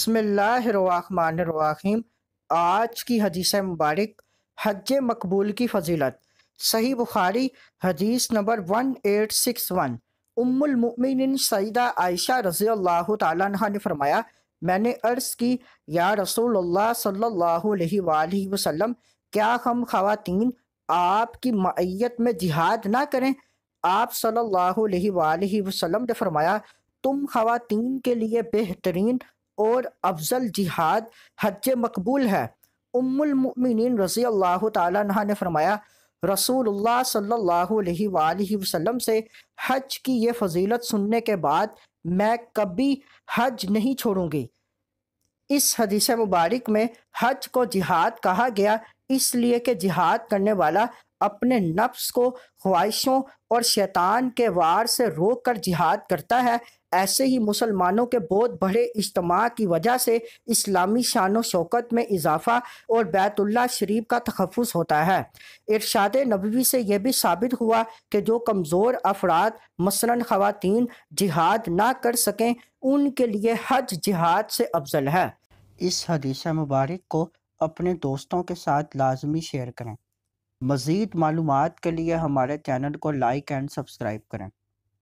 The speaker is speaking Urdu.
بسم اللہ الرحمن الرحیم۔ آج کی حدیث مبارک حج مقبول کی فضیلت۔ صحیح بخاری حدیث نمبر 1861۔ ام المؤمنین سیدہ عائشہ رضی اللہ تعالیٰ عنہ نے فرمایا، میں نے عرض کی، یا رسول اللہ صلی اللہ علیہ وآلہ وسلم، کیا ہم خواتین آپ کی معیت میں جہاد نہ کریں؟ آپ صلی اللہ علیہ وآلہ وسلم نے فرمایا، تم خواتین کے لیے بہترین اور افضل جہاد حج مقبول ہے۔ ام المؤمنین رضی اللہ تعالیٰ عنہ نے فرمایا، رسول اللہ صلی اللہ علیہ وآلہ وسلم سے حج کی یہ فضیلت سننے کے بعد میں کبھی حج نہیں چھوڑوں گی۔ اس حدیث مبارک میں حج کو جہاد کہا گیا اس لیے کہ جہاد کرنے والا اپنے نفس کو خواہشوں اور شیطان کے وار سے روک کر جہاد کرتا ہے۔ ایسے ہی مسلمانوں کے بہت بڑے اجتماع کی وجہ سے اسلامی شان و شوکت میں اضافہ اور بیت اللہ شریف کا تحفظ ہوتا ہے۔ ارشاد نبوی سے یہ بھی ثابت ہوا کہ جو کمزور افراد مثلاً خواتین جہاد نہ کر سکیں، ان کے لیے حج جہاد سے افضل ہے۔ اس حدیث مبارک کو اپنے دوستوں کے ساتھ لازمی شیئر کریں۔ مزید معلومات کے لیے ہمارے چینل کو لائک اینڈ سبسکرائب کریں۔